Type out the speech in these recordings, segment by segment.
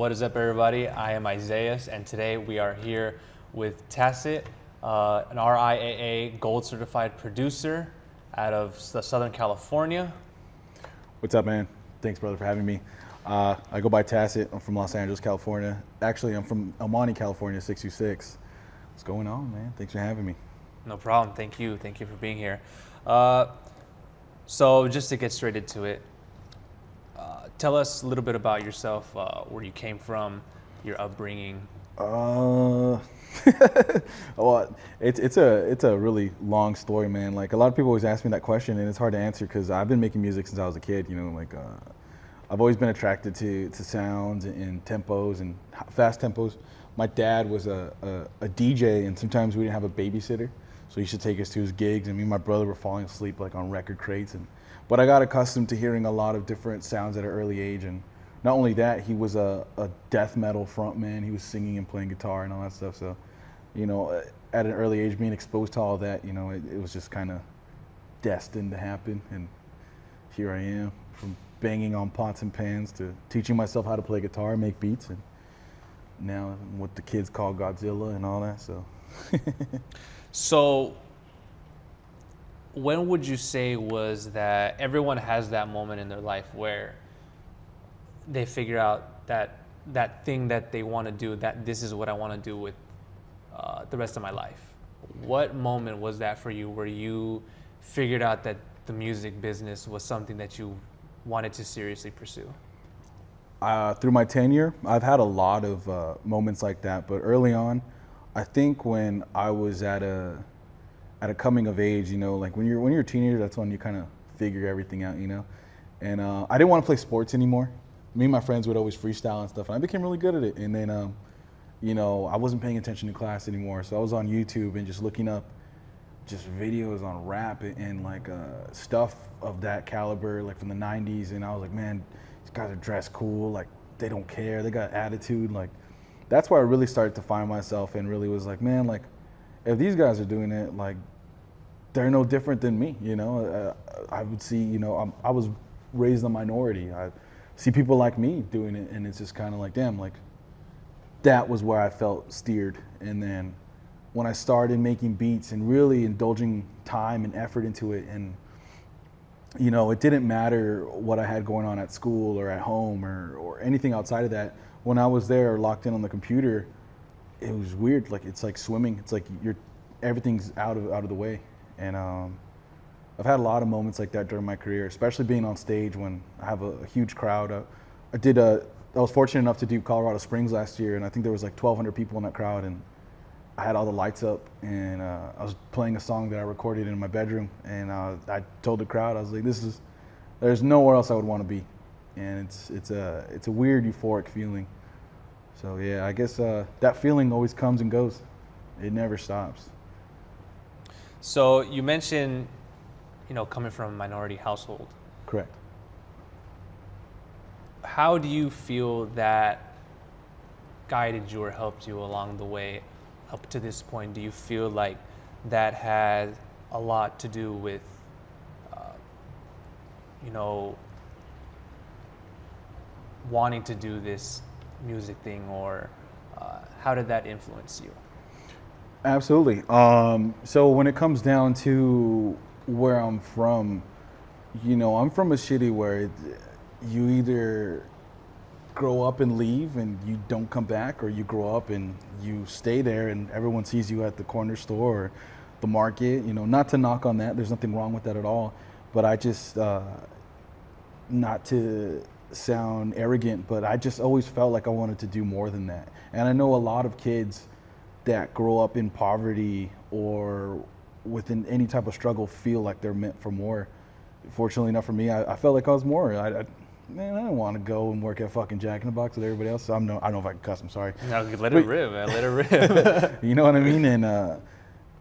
What is up, everybody? I am Isaiah, and today we are here with Tacet, an RIAA Gold Certified producer out of Southern California. What's up, man? Thanks, brother, for having me. I go by Tacet. I'm from Los Angeles, California. Actually, I'm from El Monte, California, 626. What's going on, man? Thanks for having me. No problem. Thank you. Thank you for being here. So just to get straight into it, tell us a little bit about yourself, where you came from, your upbringing. Well, it's a really long story, man. Like, a lot of people always ask me that question, and it's hard to answer because I've been making music since I was a kid. You know, like I've always been attracted to sounds and tempos and fast tempos. My dad was a DJ, and sometimes we didn't have a babysitter, so he should take us to his gigs, and me and my brother were falling asleep like on record crates. But I got accustomed to hearing a lot of different sounds at an early age, and not only that, he was a death metal frontman. He was singing and playing guitar and all that stuff. So, you know, at an early age, being exposed to all that, you know, it was just kind of destined to happen. And here I am, from banging on pots and pans to teaching myself how to play guitar, make beats, and now what the kids call Godzilla and all that. So when would you say was that everyone has that moment in their life where they figure out that thing that they want to do, that this is what I want to do with the rest of my life? What moment was that for you where you figured out that the music business was something that you wanted to seriously pursue? Through my tenure, I've had a lot of moments like that, but early on, I think when I was at a coming of age, you know, like when you're a teenager, that's when you kind of figure everything out, you know. And I didn't want to play sports anymore. Me and my friends would always freestyle and stuff, and I became really good at it. And then, you know, I wasn't paying attention to class anymore, so I was on YouTube and just looking up just videos on rap and like stuff of that caliber, like from the 90s. And I was like, man, these guys are dressed cool, like they don't care, they got attitude. Like, that's where I really started to find myself and really was like, man, like if these guys are doing it, like they're no different than me, you know. I would see, you know, I was raised a minority. I see people like me doing it, and it's just kind of like, damn, like that was where I felt steered. And then when I started making beats and really indulging time and effort into it, and you know, it didn't matter what I had going on at school or at home or anything outside of that. When I was there locked in on the computer, it was weird. Like, it's like swimming. It's like everything's out of the way. And I've had a lot of moments like that during my career, especially being on stage when I have a huge crowd. I was fortunate enough to do Colorado Springs last year, and I think there was like 1,200 people in that crowd, and I had all the lights up, and I was playing a song that I recorded in my bedroom, and I told the crowd, I was like, there's nowhere else I would want to be. And it's a weird euphoric feeling. So yeah, I guess that feeling always comes and goes. It never stops. So you mentioned, you know, coming from a minority household. Correct. How do you feel that guided you or helped you along the way up to this point? Do you feel like that had a lot to do with, you know, wanting to do this music thing, or how did that influence you? Absolutely. So when it comes down to where I'm from, you know, I'm from a city where you either grow up and leave and you don't come back, or you grow up and you stay there and everyone sees you at the corner store or the market. You know, not to knock on that, there's nothing wrong with that at all, but I just, not to sound arrogant, but I just always felt like I wanted to do more than that. And I know a lot of kids that grow up in poverty or within any type of struggle feel like they're meant for more. Fortunately enough for me, I felt like I was more. I don't want to go and work at fucking Jack in the Box with everybody else. So I don't know if I can cuss, I'm sorry. No, let it rip, man, let it rip. You know what I mean? And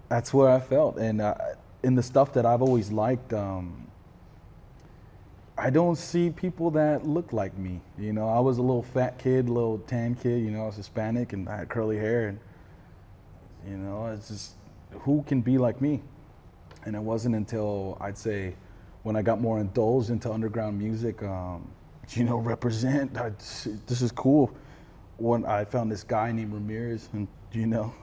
that's where I felt. And in the stuff that I've always liked, I don't see people that look like me. You know, I was a little fat kid, little tan kid, you know, I was Hispanic and I had curly hair, and you know, it's just, who can be like me? And it wasn't until, I'd say, when I got more indulged into underground music, you know, represent, this is cool. when I found this guy named Ramirez, and you know,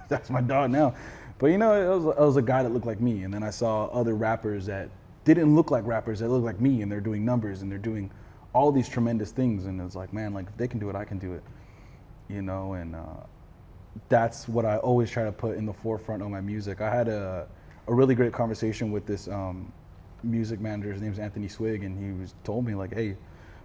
that's my dog now. But you know, it was a guy that looked like me, and then I saw other rappers that didn't look like rappers that looked like me, and they're doing numbers and they're doing all these tremendous things, and it's like, man, like if they can do it, I can do it, you know. And that's what I always try to put in the forefront of my music. I had a really great conversation with this music manager. His name's Anthony Swig, and told me like, hey,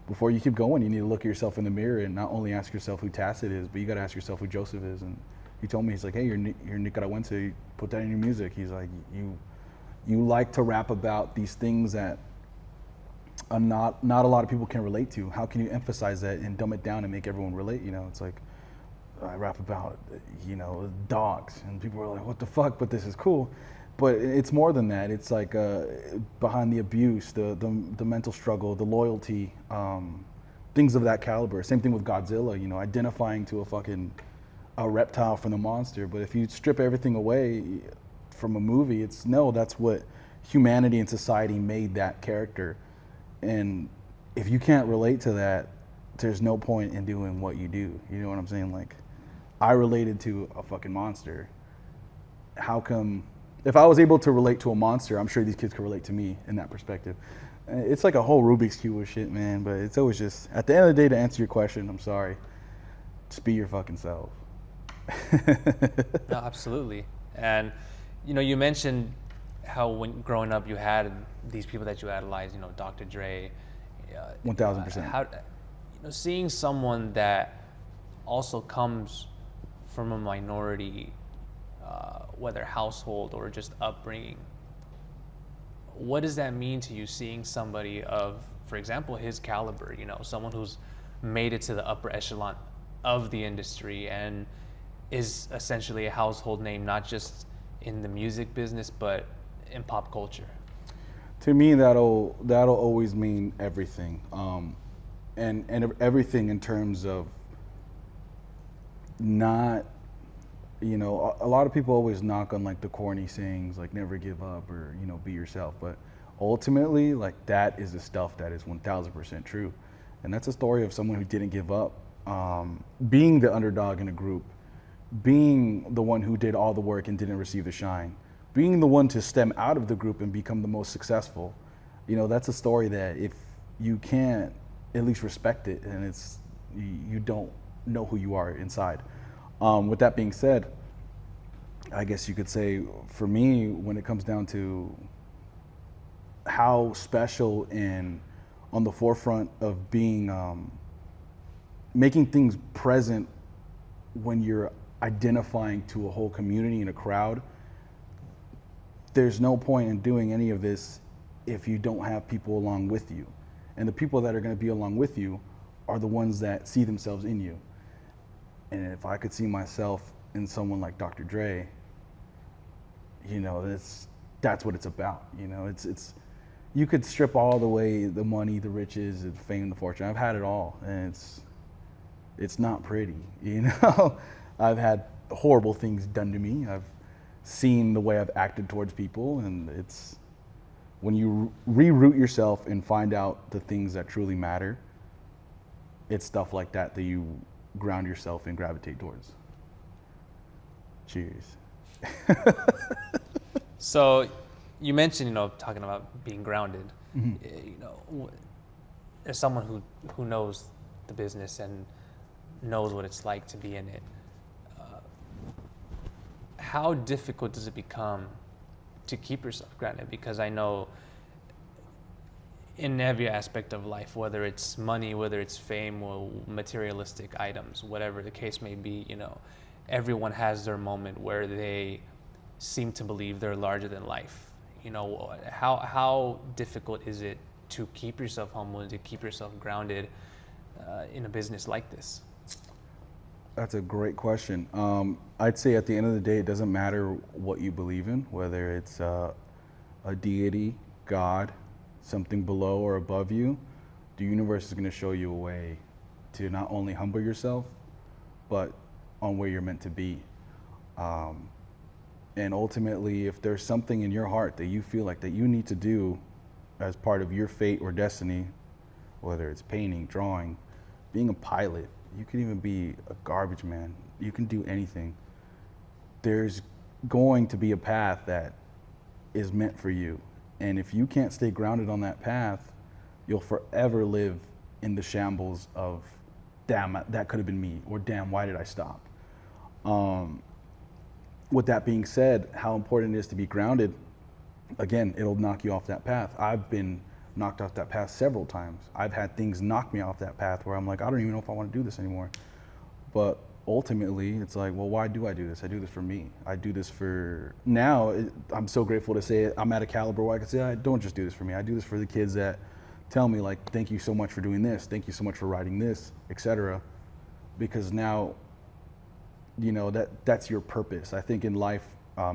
before you keep going, you need to look at yourself in the mirror and not only ask yourself who Tacet is, but you got to ask yourself who Joseph is. And he told me, he's like, hey, you're Nicaraguense, put that in your music. He's like, you like to rap about these things that not a lot of people can relate to. How can you emphasize that and dumb it down and make everyone relate? You know, it's like I rap about, you know, dogs, and people are like, what the fuck? But this is cool. But it's more than that. It's like behind the abuse, the mental struggle, the loyalty, things of that caliber. Same thing with Godzilla, you know, identifying to a reptile from the monster. But if you strip everything away from a movie, that's what humanity and society made that character. And if you can't relate to that, there's no point in doing what you do. You know what I'm saying? Like, I related to a fucking monster. How come, if I was able to relate to a monster, I'm sure these kids could relate to me in that perspective. It's like a whole Rubik's Cube of shit, man. But it's always just, at the end of the day, to answer your question, I'm sorry, just be your fucking self. No, absolutely. And, you know, you mentioned how when growing up you had these people that you idolized, you know, Dr. Dre. 1000%. How, you know, seeing someone that also comes from a minority, whether household or just upbringing, what does that mean to you, seeing somebody of, for example, his caliber, you know, someone who's made it to the upper echelon of the industry and is essentially a household name, not just in the music business, but in pop culture? To me, that'll always mean everything, and everything in terms of not, you know, a lot of people always knock on like the corny sayings like never give up or, you know, be yourself, but ultimately, like, that is the stuff that is 1000% true, and that's a story of someone who didn't give up, being the underdog in a group, being the one who did all the work and didn't receive the shine, being the one to stem out of the group and become the most successful. You know, that's a story that if you can't at least respect it, and you don't know who you are inside. With that being said, I guess you could say for me, when it comes down to how special and on the forefront of being, making things present when you're identifying to a whole community and a crowd, there's no point in doing any of this if you don't have people along with you. And the people that are going to be along with you are the ones that see themselves in you. And if I could see myself in someone like Dr. Dre, you know, that's what it's about. You know, it's you could strip all the way the money, the riches, the fame, the fortune. I've had it all, and it's not pretty. You know, I've had horrible things done to me. I've seen the way I've acted towards people, and it's when you reroot yourself and find out the things that truly matter, it's stuff like that that you ground yourself and gravitate towards. Cheers. So you mentioned, you know, talking about being grounded. Mm-hmm. You know, as someone who knows the business and knows what it's like to be in it, how difficult does it become to keep yourself grounded? Because I know in every aspect of life, whether it's money, whether it's fame, or materialistic items, whatever the case may be, you know, everyone has their moment where they seem to believe they're larger than life. You know, how difficult is it to keep yourself humble and to keep yourself grounded in a business like this? That's a great question. I'd say at the end of the day, it doesn't matter what you believe in, whether it's a deity, God, something below or above you. The universe is going to show you a way to not only humble yourself, but on where you're meant to be. And ultimately, if there's something in your heart that you feel like that you need to do as part of your fate or destiny, whether it's painting, drawing, being a pilot, You can even be a garbage man. You can do anything. There's going to be a path that is meant for you. And if you can't stay grounded on that path, you'll forever live in the shambles of, damn, that could have been me, or damn, why did I stop? With that being said, how important it is to be grounded, again, it'll knock you off that path. I've been knocked off that path several times. I've had things knock me off that path where I'm like, I don't even know if I want to do this anymore. But ultimately, it's like, well, why do I do this? I do this for me. I do this for, now, I'm so grateful to say it. I'm at a caliber where I can say, I don't just do this for me. I do this for the kids that tell me, like, thank you so much for doing this. Thank you so much for writing this, etc. Because now, you know, that's your purpose. I think in life,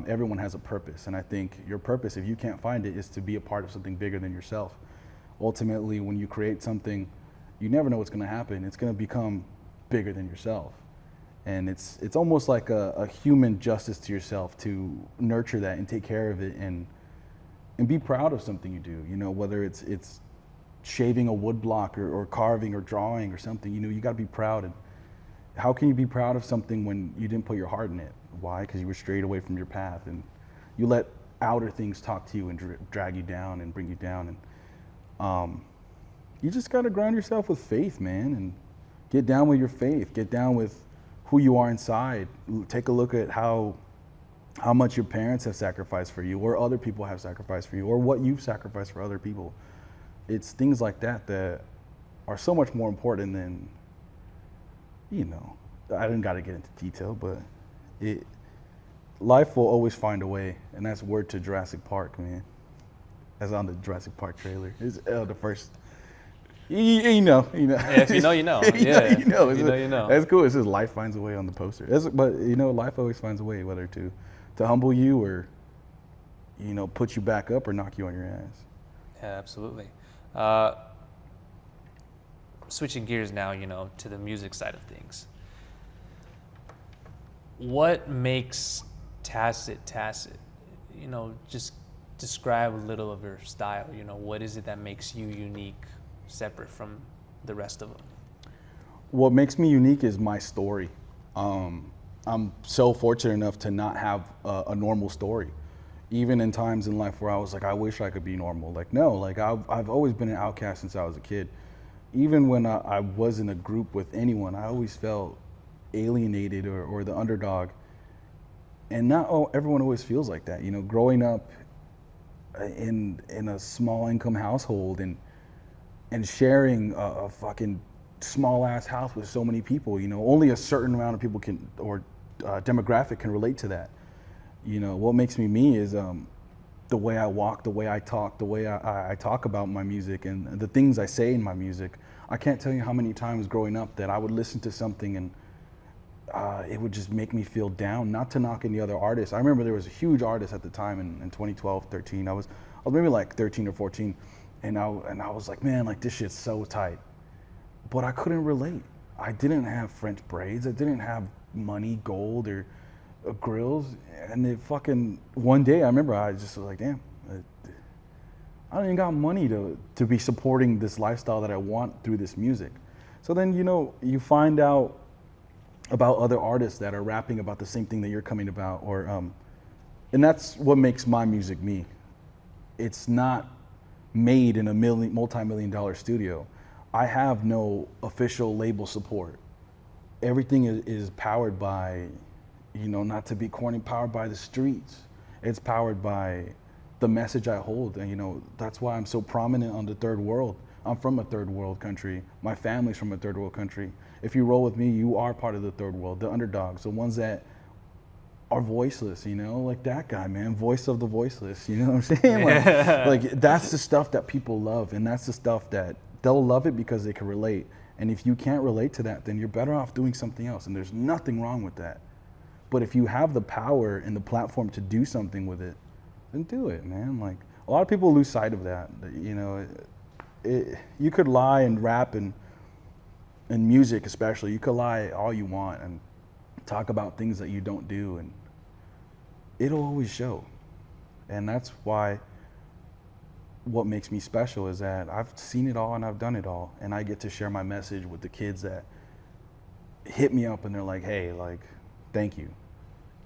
everyone has a purpose. And I think your purpose, if you can't find it, is to be a part of something bigger than yourself. Ultimately, when you create something, you never know what's going to happen. It's going to become bigger than yourself. And it's almost like a human justice to yourself to nurture that and take care of it and be proud of something you do. You know, whether it's shaving a wood block or carving or drawing or something, you know, you got to be proud. And how can you be proud of something when you didn't put your heart in it? Why? Because you were strayed away from your path and you let outer things talk to you and drag you down and bring you down. And you just got to ground yourself with faith, man, and get down with your faith. Get down with who you are inside. Take a look at how much your parents have sacrificed for you, or other people have sacrificed for you, or what you've sacrificed for other people. It's things like that that are so much more important than, you know, I didn't got to get into detail, but life will always find a way, and that's word to Jurassic Park, man. That's on the Jurassic Park trailer. It's the first. You know. Yeah, if you know, you know. Yeah, you know. You know. That's cool. It says life finds a way on the poster. But you know, life always finds a way, whether to humble you or, you know, put you back up or knock you on your ass. Yeah, absolutely. Switching gears now, you know, to the music side of things. What makes Tacet? You know, just describe a little of your style. You know, what is it that makes you unique, separate from the rest of them? What makes me unique is my story. I'm so fortunate enough to not have a normal story. Even in times in life where I was like, I wish I could be normal. Like, no, like I've always been an outcast since I was a kid. Even when I was in a group with anyone, I always felt alienated or the underdog. And not everyone always feels like that. You know, growing up in a small income household and sharing a fucking small ass house with so many people, you know, only a certain amount of people can, or demographic can relate to that. You know, what makes me is the way I walk, the way I talk, the way I talk about my music and the things I say in my music. I can't tell you how many times growing up that I would listen to something and it would just make me feel down, not to knock any other artists. I remember there was a huge artist at the time in 2012, 13. I was maybe like 13 or 14. And I was like, man, like this shit's so tight. But I couldn't relate. I didn't have French braids. I didn't have money, gold, or grills. And it fucking, one day I remember I just was like, damn, I don't even got money to be supporting this lifestyle that I want through this music. So then, you know, you find out about other artists that are rapping about the same thing that you're coming about, or, and that's what makes my music me. It's not made in a multi-million-dollar studio. I have no official label support. Everything is powered by, you know, not to be corny, powered by the streets. It's powered by the message I hold. And, you know, that's why I'm so prominent on the third world. I'm from a third world country. My family's from a third world country. If you roll with me, you are part of the third world, the underdogs, the ones that are voiceless, you know, like that guy, man, voice of the voiceless, you know what I'm saying? Like that's the stuff that people love, and that's the stuff that they'll love it because they can relate. And if you can't relate to that, then you're better off doing something else, and there's nothing wrong with that. But if you have the power and the platform to do something with it, then do it, man. Like a lot of people lose sight of that. You know, you could lie and rap and music especially. You could lie all you want and talk about things that you don't do, and it'll always show. And that's why what makes me special is that I've seen it all and I've done it all, and I get to share my message with the kids that hit me up and they're like, hey, like, thank you.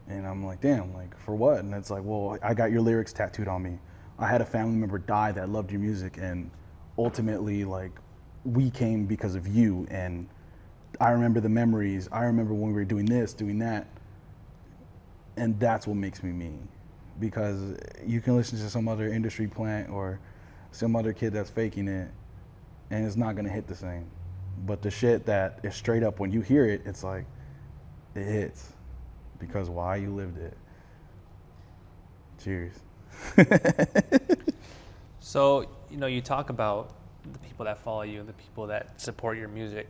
And I'm like, damn, like, for what? And it's like, well, I got your lyrics tattooed on me. I had a family member die that loved your music, and ultimately, like, we came because of you. And I remember the memories. I remember when we were doing this, doing that. And that's what makes me me. Because you can listen to some other industry plant or some other kid that's faking it, and it's not gonna hit the same. But the shit that is straight up, when you hear it, it's like, it hits. Because why? You lived it. Cheers. So, you talk about the people that follow you, the people that support your music.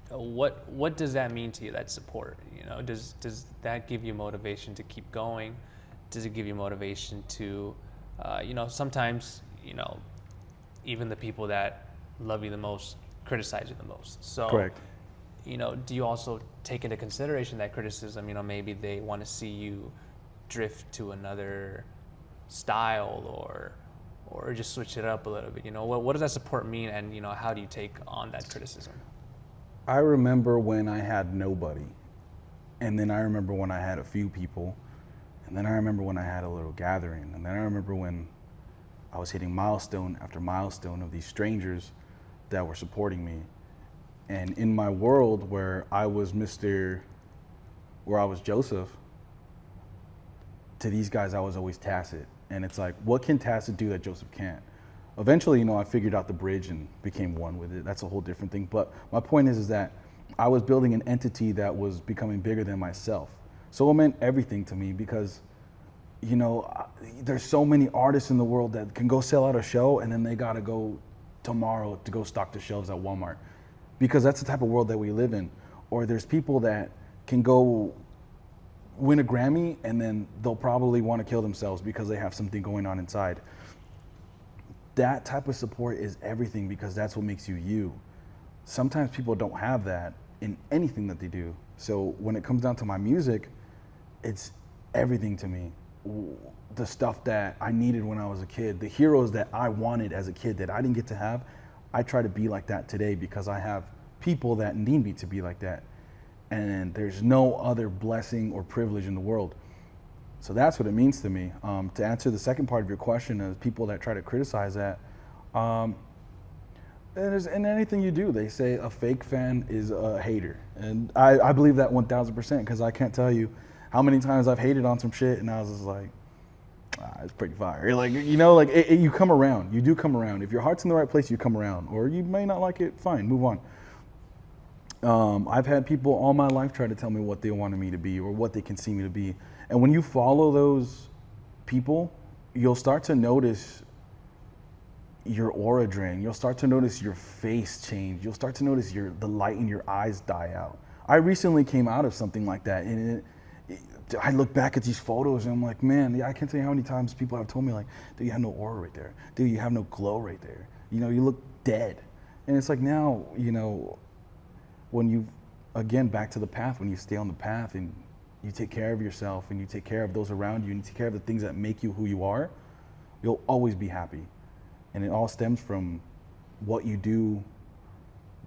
What does that mean to you, that support? Does that give you motivation to keep going? Does it give you motivation to, sometimes, even the people that love you the most criticize you the most. So, Correct. Do you also take into consideration that criticism? Maybe they want to see you drift to another style or just switch it up a little bit. What does that support mean, and how do you take on that criticism? I remember when I had nobody, and then I remember when I had a few people, and then I remember when I had a little gathering, and then I remember when I was hitting milestone after milestone of these strangers that were supporting me. And in my world where I was Joseph, to these guys I was always Tacet. And it's like, what can Tacet do that Joseph can't? Eventually, I figured out the bridge and became one with it. That's a whole different thing. But my point is that I was building an entity that was becoming bigger than myself. So it meant everything to me because, there's so many artists in the world that can go sell out a show and then they gotta go tomorrow to go stock the shelves at Walmart, because that's the type of world that we live in. Or there's people that can go win a Grammy and then they'll probably want to kill themselves because they have something going on inside. That type of support is everything, because that's what makes you you. Sometimes people don't have that in anything that they do. So when it comes down to my music, it's everything to me. The stuff that I needed when I was a kid, the heroes that I wanted as a kid that I didn't get to have, I try to be like that today because I have people that need me to be like that. And there's no other blessing or privilege in the world. So that's what it means to me. To answer the second part of your question, is people that try to criticize that, in anything you do, they say a fake fan is a hater. And I believe that 1000%, because I can't tell you how many times I've hated on some shit and I was just like, it's pretty fire. Like, you come around. You do come around. If your heart's in the right place, you come around. Or you may not like it, fine, move on. I've had people all my life try to tell me what they wanted me to be or what they can see me to be. And when you follow those people, you'll start to notice your aura drain. You'll start to notice your face change. You'll start to notice the light in your eyes die out. I recently came out of something like that, and I look back at these photos and I'm like, man, I can't tell you how many times people have told me, like, dude, you have no aura right there. Dude, you have no glow right there. You look dead. And it's like, now, when you, again, back to the path, when you stay on the path and you take care of yourself and you take care of those around you and you take care of the things that make you who you are, you'll always be happy. And it all stems from what you do,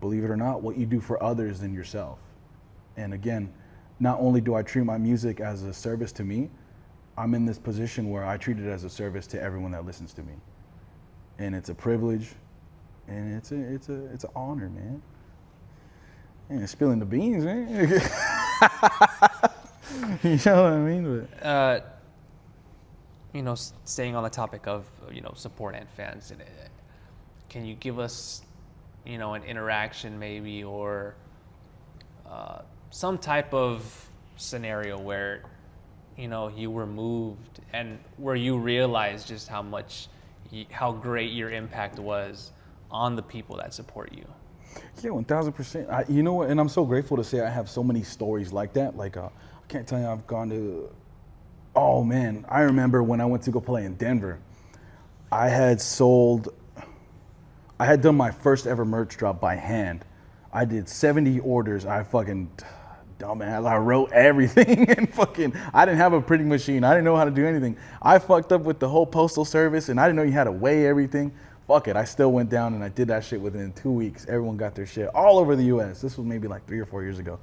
believe it or not, what you do for others than yourself. And again, not only do I treat my music as a service to me, I'm in this position where I treat it as a service to everyone that listens to me. And it's a privilege, and it's an honor, man. And spilling the beans, man. You know what I mean? But staying on the topic of support and fans, can you give us an interaction maybe, or some type of scenario where you were moved and where you realized just how great your impact was on the people that support you? Yeah, 1000%. You know what? And I'm so grateful to say I have so many stories like that. Like, I can't tell you, I've gone to, oh man, I remember when I went to go play in Denver, I had done my first ever merch drop by hand. I did 70 orders. I fucking, dumbass, I wrote everything and I didn't have a printing machine. I didn't know how to do anything. I fucked up with the whole postal service and I didn't know you had to weigh everything. fuck it. I still went down and I did that shit within 2 weeks. Everyone got their shit all over the U.S. This was maybe like 3 or 4 years ago.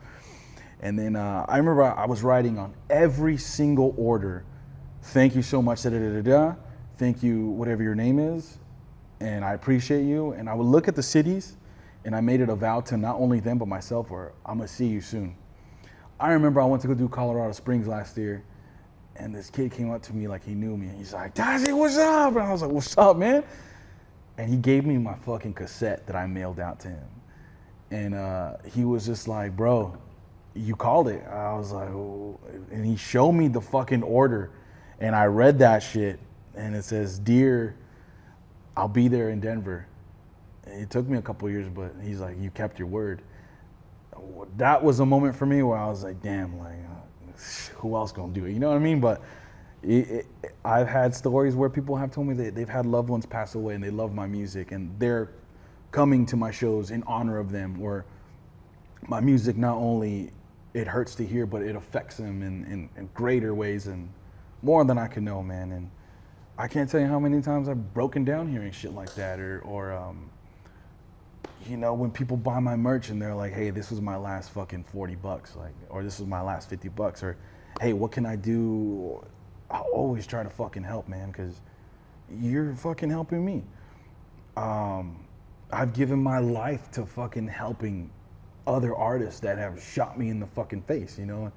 And then I remember I was writing on every single order, thank you so much, da-da-da-da-da. Thank you, whatever your name is, and I appreciate you. And I would look at the cities, and I made it a vow to not only them but myself, where I'm gonna see you soon. I remember I went to go do Colorado Springs last year, and this kid came up to me like he knew me, and he's like, Tacet, what's up? And I was like, what's up, man? And he gave me my fucking cassette that I mailed out to him. And he was just like, bro, you called it. I was like, oh. And he showed me the fucking order, and I read that shit, and it says, dear, I'll be there in Denver. It took me a couple years, but he's like, you kept your word. That was a moment for me where I was like, damn, like, who else gonna do it? You know what I mean? But I've had stories where people have told me that they've had loved ones pass away and they love my music and they're coming to my shows in honor of them, or my music not only it hurts to hear, but it affects them in greater ways and more than I can know, man. And I can't tell you how many times I've broken down hearing shit like that, or you know, when people buy my merch and they're like, hey, this was my last fucking $40, like, or this was my last $50, or hey, what can I do? I always try to fucking help, man, because you're fucking helping me. I've given my life to fucking helping other artists that have shot me in the fucking face, you know?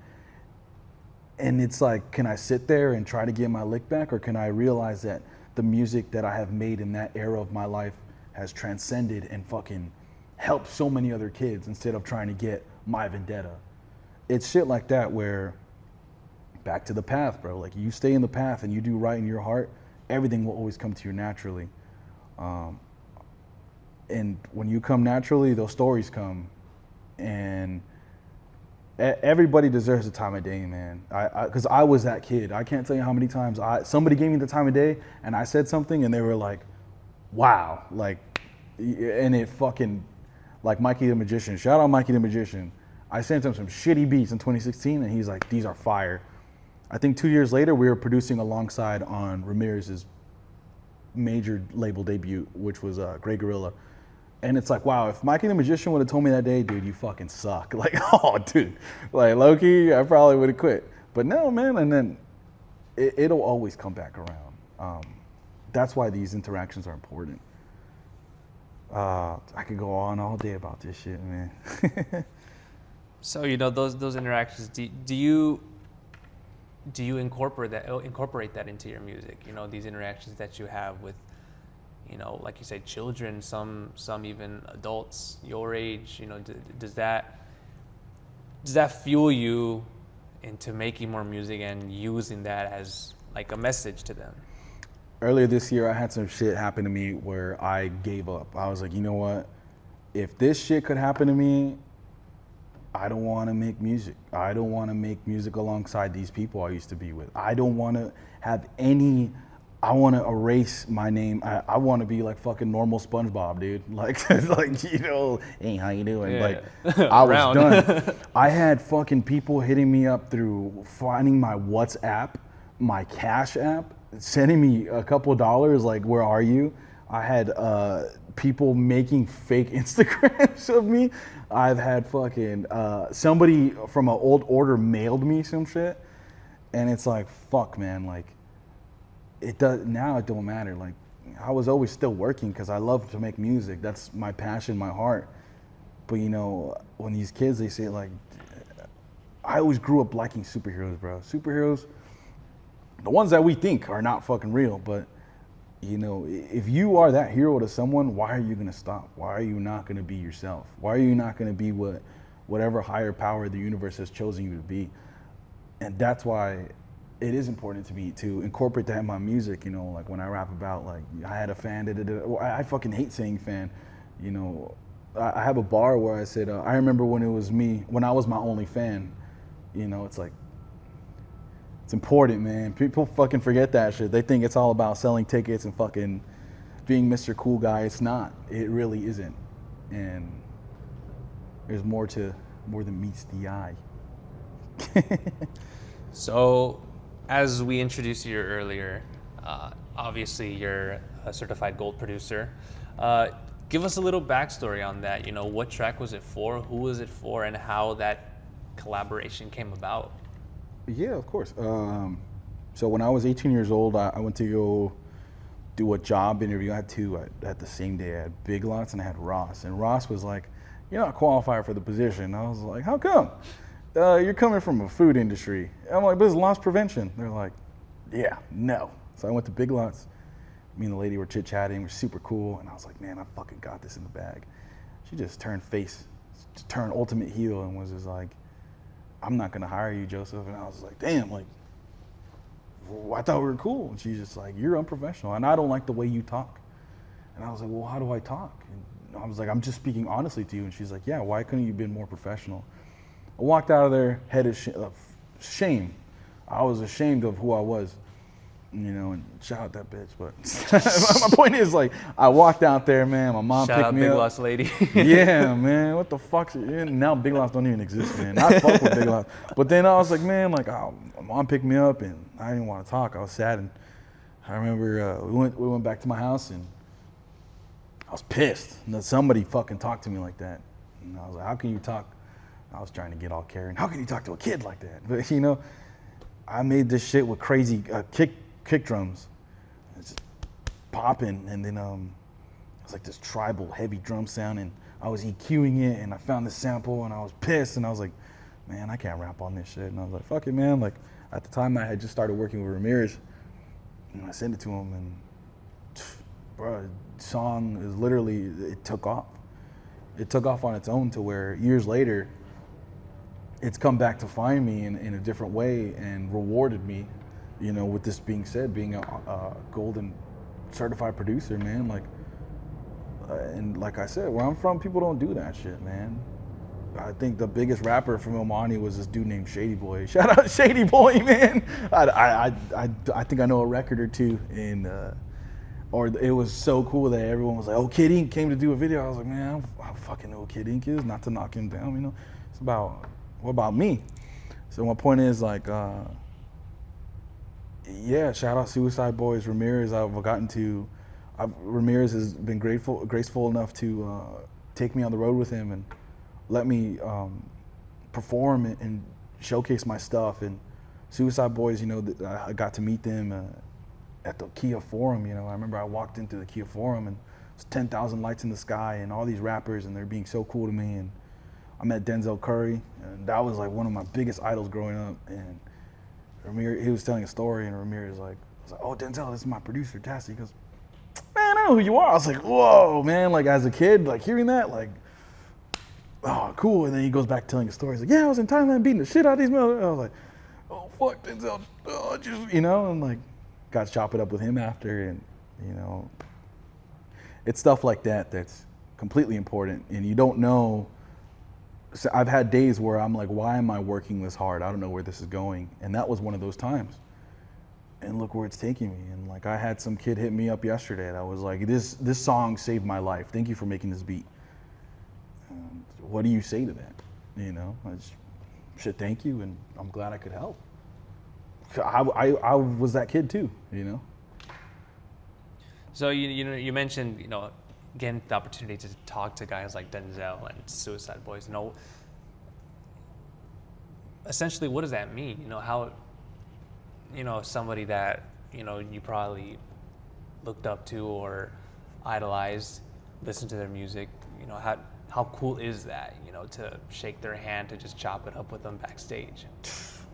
And it's like, can I sit there and try to get my lick back, or can I realize that the music that I have made in that era of my life has transcended and fucking helped so many other kids instead of trying to get my vendetta? It's shit like that where, back to the path, bro. Like, you stay in the path and you do right in your heart, everything will always come to you naturally. And when you come naturally, those stories come. And everybody deserves the time of day, man. Because I was that kid. I can't tell you how many times somebody gave me the time of day and I said something and they were like, wow. Like, and it fucking, like Mikey the Magician. Shout out Mikey the Magician. I sent him some shitty beats in 2016 and he's like, these are fire. I think 2 years later, we were producing alongside on Ramirez's major label debut, which was Grey Gorilla. And it's like, wow, if Mikey the Magician would have told me that day, dude, you fucking suck. Like, oh, dude. Like, low-key, I probably would have quit. But no, man, and then it'll always come back around. That's why these interactions are important. I could go on all day about this shit, man. So, you know, those interactions, do you incorporate that into your music? You know, these interactions that you have with, you know, like you said, children, some even adults your age. You know, does that fuel you into making more music and using that as like a message to them? Earlier this year, I had some shit happen to me where I gave up. I was like, you know what? If this shit could happen to me, I don't want to make music. I don't want to make music alongside these people I used to be with. I don't want to have any, I want to erase my name. I want to be like fucking normal SpongeBob, dude. Like, like, you know, hey, how you doing? Yeah. Like, I was done. I had fucking people hitting me up through finding my WhatsApp, my Cash App, sending me a couple of dollars, like, where are you? I had people making fake Instagrams of me. I've had fucking somebody from an old order mailed me some shit, and it's like, fuck, man. Like, it does now. It don't matter. Like, I was always still working because I love to make music. That's my passion, my heart. But you know, when these kids, they say like, I always grew up liking superheroes, bro. Superheroes, the ones that we think are not fucking real, but you know, if you are that hero to someone, why are you gonna stop? Why are you not gonna be yourself? Why are you not gonna be whatever higher power the universe has chosen you to be? And that's why it is important to me to incorporate that in my music. You know, like when I rap about like I had a fan, I fucking hate saying fan. You know, I have a bar where I said I remember when it was me, when I was my only fan. You know, it's like, it's important, man. People fucking forget that shit. They think it's all about selling tickets and fucking being Mr. Cool Guy. It's not. It really isn't. And there's more than meets the eye. So, as we introduced you earlier, Obviously, you're a certified gold producer. Give us a little backstory on that. You know, what track was it for? Who was it for? And how that collaboration came about? Yeah, of course. So when I was 18 years old, I went to go do a job interview. I had two at the same day. I had Big Lots and I had Ross. And Ross was like, "You're not qualified for the position." I was like, "How come?" "You're coming from a food industry." I'm like, "But it's loss prevention." They're like, "Yeah, no." So I went to Big Lots. Me and the lady were chit-chatting. We're super cool. And I was like, "Man, I fucking got this in the bag." She just turned ultimate heel and was just like, "I'm not gonna hire you, Joseph." And I was like, "Damn, like, I thought we were cool." And she's just like, "You're unprofessional and I don't like the way you talk." And I was like, "Well, how do I talk?" And I was like, "I'm just speaking honestly to you." And she's like, "Yeah, why couldn't you have been more professional?" I walked out of there, head of shame. I was ashamed of who I was, you know, and shout out that bitch. But my point is, like, I walked out there, man. My mom Shout picked out me Big up. Lots lady. Yeah, man. What the fuck? Now Big Lots don't even exist, man. I fuck with Big Lots. But then I was like, man, like, oh, my mom picked me up and I didn't want to talk. I was sad. And I remember we went back to my house and I was pissed that somebody fucking talked to me like that. And I was like, how can you talk? I was trying to get all caring. How can you talk to a kid like that? But, you know, I made this shit with crazy kick drums. It's just popping. And then it was like this tribal heavy drum sound. And I was EQing it and I found this sample and I was pissed. And I was like, man, I can't rap on this shit. And I was like, fuck it, man. Like, at the time I had just started working with Ramirez. And I sent it to him and, bro, the song is literally, it took off. It took off on its own to where years later, it's come back to find me in a different way and rewarded me, you know, with this being said, being a golden certified producer, man. Like, and like I said, where I'm from, people don't do that shit, man. I think the biggest rapper from Omani was this dude named Shady Boy. Shout out Shady Boy, man. I think I know a record or two in, or it was so cool that everyone was like, oh, Kid Ink came to do a video. I was like, man, I don't fucking know who Kid Ink is, not to knock him down, you know. It's about, what about me? So my point is, like, yeah, shout out Suicide Boys, Ramirez. Ramirez has been graceful enough to take me on the road with him and let me perform and showcase my stuff. And Suicide Boys, you know, I got to meet them at the Kia Forum. You know, I remember I walked into the Kia Forum and it's 10,000 lights in the sky and all these rappers and they're being so cool to me. And I met Denzel Curry, and that was like one of my biggest idols growing up. And Ramirez, he was telling a story, and Ramirez was like, oh, Denzel, this is my producer, Tacet. He goes, man, I know who you are. I was like, whoa, man. Like, as a kid, like, hearing that, like, oh, cool. And then he goes back telling a story. He's like, yeah, I was in Thailand beating the shit out of these motherfuckers. I was like, oh, fuck, Denzel. Oh, just, you know, and like, got to chop it up with him after. And, you know, it's stuff like that that's completely important. And you don't know. So I've had days where I'm like, why am I working this hard? I don't know where this is going. And that was one of those times. And look where it's taking me. And like, I had some kid hit me up yesterday that was like, this song saved my life. Thank you for making this beat. And what do you say to that? You know, I just should thank you, and I'm glad I could help. I was that kid too, you know. So you mentioned, you know, getting the opportunity to talk to guys like Denzel and Suicide Boys. You know, essentially, what does that mean? You know, how, you know, somebody that, you know, you probably looked up to or idolized, listened to their music, you know, how cool is that, you know, to shake their hand, to just chop it up with them backstage?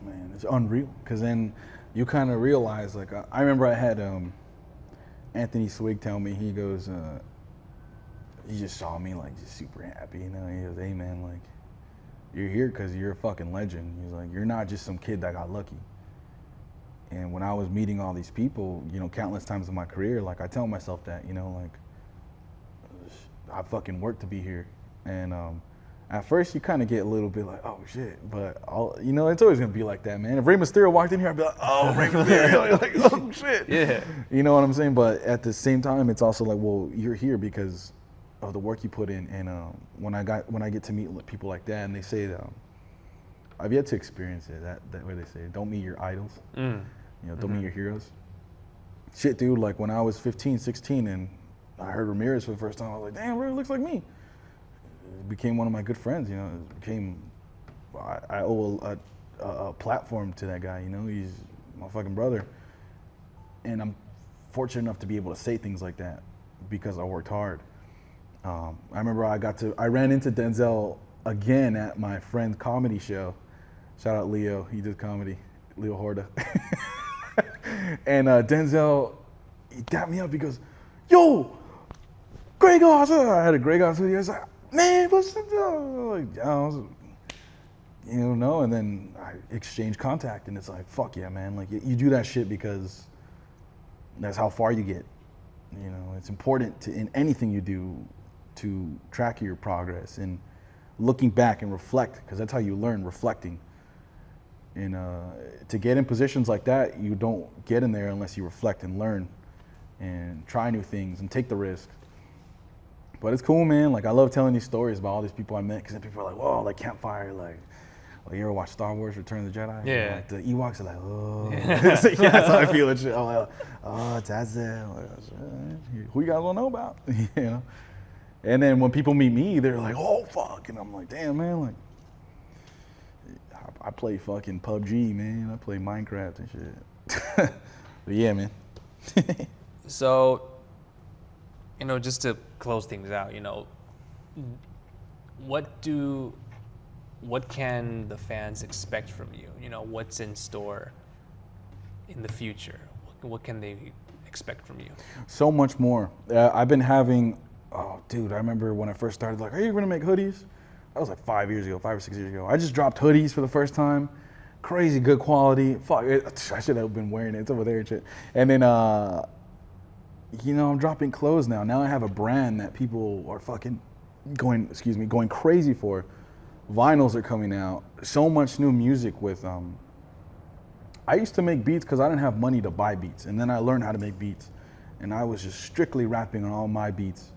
Man, it's unreal. Because then you kind of realize, like, I remember I had Anthony Swig tell me, he goes, he just saw me, like, just super happy, you know. He goes, hey, man, like, you're here because you're a fucking legend. He's like, you're not just some kid that got lucky. And when I was meeting all these people, you know, countless times in my career, like, I tell myself that, you know, like, I fucking worked to be here. And at first you kind of get a little bit like, oh shit, but you know, it's always gonna be like that, man. If Rey Mysterio walked in here, I'd be like, oh, Rey Mysterio, like, oh shit. Yeah. You know what I'm saying? But at the same time, it's also like, well, you're here because of the work you put in. And when I get to meet people like that, and they say that, I've yet to experience it, that way they say, don't meet your idols, you know, don't meet your heroes. shit, dude, like when I was 15, 16 and I heard Ramirez for the first time, I was like, damn, bro, it looks like me. It became one of my good friends, you know. It became, I owe a platform to that guy, you know. He's my fucking brother. And I'm fortunate enough to be able to say things like that because I worked hard. I remember I ran into Denzel again at my friend's comedy show. Shout out Leo, he did comedy, Leo Horda. And Denzel, he dapped me up, he goes, yo, Greg Oz. I had a Greg Oz hoodie. I was like, man, what's up? Like, you know, and then I exchanged contact, and it's like, fuck yeah, man. Like, you do that shit because that's how far you get. You know, it's important to, in anything you do, to track your progress and looking back and reflect, because that's how you learn, reflecting. And to get in positions like that, you don't get in there unless you reflect and learn and try new things and take the risk. But it's cool, man. Like, I love telling these stories about all these people I met, because then people are like, whoa, like Campfire, like you ever watch Star Wars Return of the Jedi? Yeah. Like the Ewoks are like, oh. Yeah, that's how I feel and shit. I'm like, oh, Tacet. Who you guys want to know about? You know? And then when people meet me, they're like, oh, fuck. And I'm like, damn, man, like, I play fucking PUBG, man. I play Minecraft and shit. But yeah, man. So, you know, just to close things out, you know, what can the fans expect from you? You know, what's in store in the future? What can they expect from you? So much more. I've been having, oh, dude, I remember when I first started, like, are you gonna make hoodies? That was like 5 or 6 years ago. I just dropped hoodies for the first time. Crazy good quality. Fuck, I should have been wearing it. It's over there and shit. And then, you know, I'm dropping clothes now. Now I have a brand that people are fucking going crazy for. Vinyls are coming out. So much new music with, I used to make beats because I didn't have money to buy beats. And then I learned how to make beats. And I was just strictly rapping on all my beats.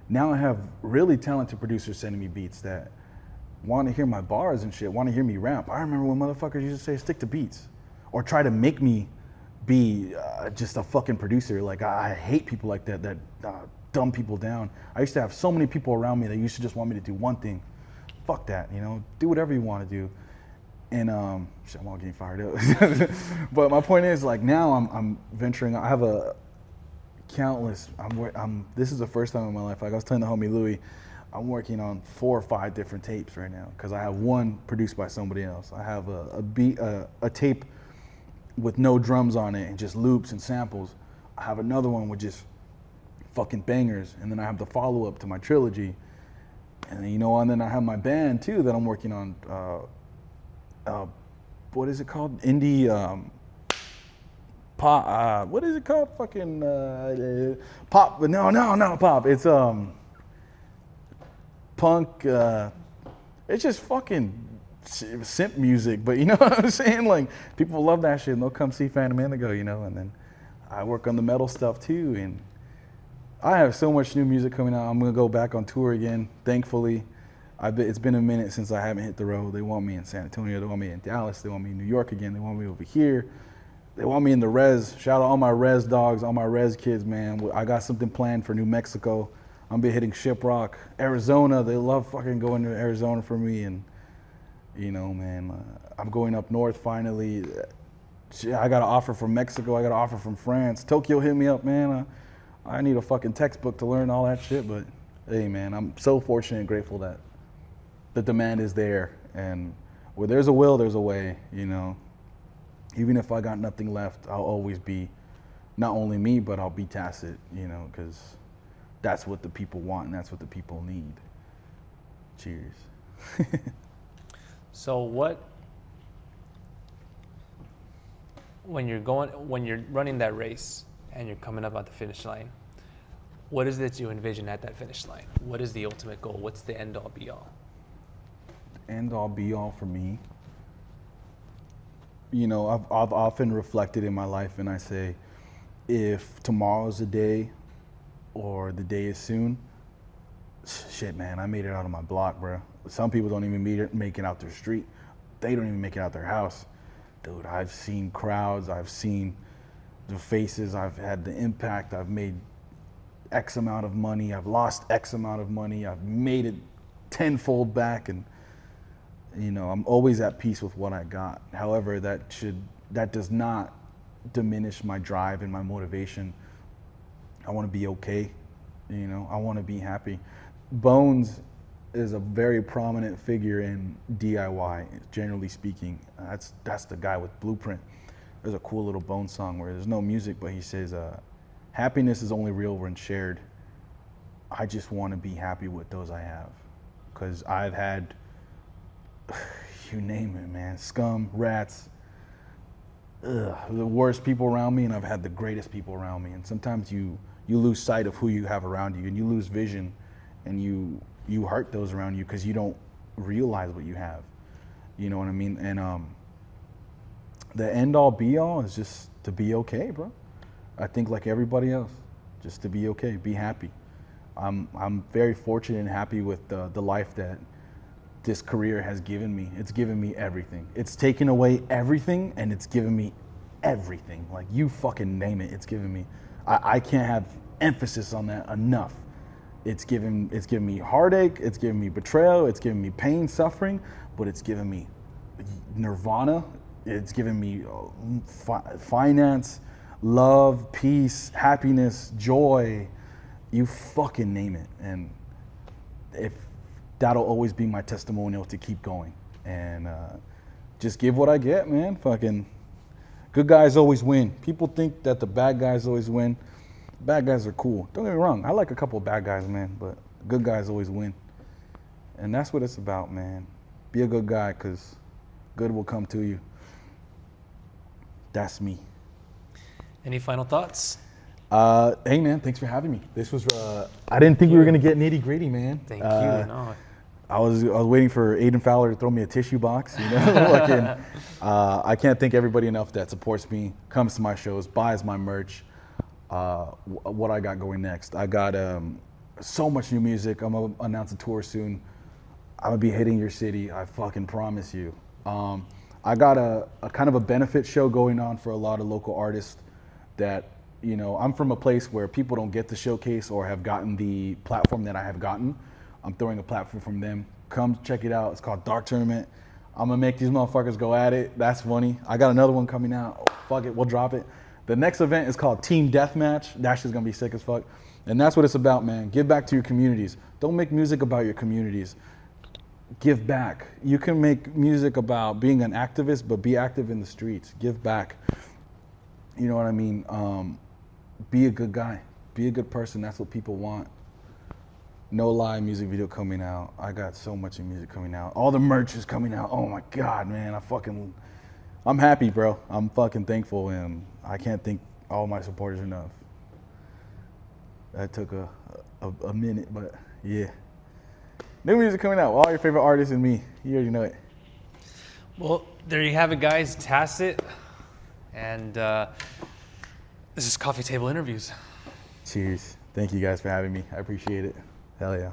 Now I have really talented producers sending me beats that want to hear my bars and shit, want to hear me rap. I remember when motherfuckers used to say, stick to beats. Or try to make me be just a fucking producer. Like, I hate people like that dumb people down. I used to have so many people around me that used to just want me to do one thing. Fuck that, you know? Do whatever you want to do. And shit, I'm all getting fired up. But my point is, like, now I'm venturing. I have a countless. This is the first time in my life. Like I was telling the homie Louis, I'm working on 4 or 5 different tapes right now because I have one produced by somebody else. I have a tape with no drums on it and just loops and samples. I have another one with just fucking bangers, and then I have the follow up to my trilogy. And then, you know, and then I have my band too that I'm working on. What is it called? Indie pop. What is it called? Fucking pop. But no, not pop. It's punk. It's just fucking simp music. But you know what I'm saying? Like, people love that shit, and they'll come see Phantom Indigo, you know. And then I work on the metal stuff too, and I have so much new music coming out. I'm gonna go back on tour again, thankfully. It's been a minute since I haven't hit the road. They want me in San Antonio, they want me in Dallas, they want me in New York again, they want me over here. They want me in the res. Shout out all my res dogs, all my res kids, man. I got something planned for New Mexico. I'm be hitting Shiprock. Arizona, they love fucking going to Arizona for me. And, you know, man, I'm going up north finally. I got an offer from Mexico, I got an offer from France. Tokyo hit me up, man. I need a fucking textbook to learn all that shit, but hey, man, I'm so fortunate and grateful that the demand is there. And where there's a will, there's a way, you know. Even if I got nothing left, I'll always be not only me, but I'll be Tacet, you know, because that's what the people want and that's what the people need. Cheers. So when you're running that race and you're coming up at the finish line, what is it that you envision at that finish line? What is the ultimate goal? What's the end all be all? End all be all for me. You know, I've often reflected in my life and I say, if tomorrow's the day or the day is soon, shit, man, I made it out of my block, bro. Some people don't even make it out their street. They don't even make it out their house. Dude, I've seen crowds. I've seen the faces, I've had the impact, I've made X amount of money, I've lost X amount of money, I've made it tenfold back, and you know, I'm always at peace with what I got. However, that does not diminish my drive and my motivation. I want to be okay, you know, I want to be happy. Bones is a very prominent figure in DIY, generally speaking. That's the guy with Blueprint. There's a cool little Bones song where there's no music, but he says, happiness is only real when shared. I just want to be happy with those I have. Because I've had, you name it, man, scum, rats, the worst people around me, and I've had the greatest people around me. And sometimes you lose sight of who you have around you, and you lose vision, and you hurt those around you because you don't realize what you have. You know what I mean? And the end all be all is just to be okay, bro. I think like everybody else, just to be okay, be happy. I'm very fortunate and happy with the life that this career has given me. It's given me everything. It's taken away everything, and it's given me everything. Like, you fucking name it, it's given me. I can't have emphasis on that enough. It's given me heartache, it's given me betrayal, it's given me pain, suffering, but it's given me nirvana. It's given me finance, love, peace, happiness, joy. You fucking name it. And if that'll always be my testimonial to keep going. And just give what I get, man. Fucking good guys always win. People think that the bad guys always win. Bad guys are cool. Don't get me wrong. I like a couple of bad guys, man, but good guys always win. And that's what it's about, man. Be a good guy, because good will come to you. That's me. Any final thoughts? Hey, man, thanks for having me. This was, I didn't think we were going to get nitty gritty, man. Thank you. No. I was waiting for Aiden Fowler to throw me a tissue box, you know? I can't thank everybody enough that supports me, comes to my shows, buys my merch. What I got going next. I got so much new music. I'm going to announce a tour soon. I'm going to be hitting your city. I fucking promise you. I got a kind of a benefit show going on for a lot of local artists that, you know, I'm from a place where people don't get to showcase or have gotten the platform that I have gotten. I'm throwing a platform from them. Come check it out. It's called Dark Tournament. I'm going to make these motherfuckers go at it. That's funny. I got another one coming out. Oh, fuck it. We'll drop it. The next event is called Team Deathmatch. That shit's going to be sick as fuck. And that's what it's about, man. Give back to your communities. Don't make music about your communities. Give back. You can make music about being an activist, but be active in the streets. Give back. You know what I mean? Be a good guy. Be a good person. That's what people want. No Lie music video coming out. I got so much of music coming out. All the merch is coming out. Oh my God, man. I'm happy, bro. I'm fucking thankful, and I can't thank all my supporters enough. That took a minute, but yeah. New music coming out. All your favorite artists and me. You already know it. Well, there you have it, guys. Tacet. And this is Coffee Table Interviews. Cheers. Thank you guys for having me. I appreciate it. Hell yeah.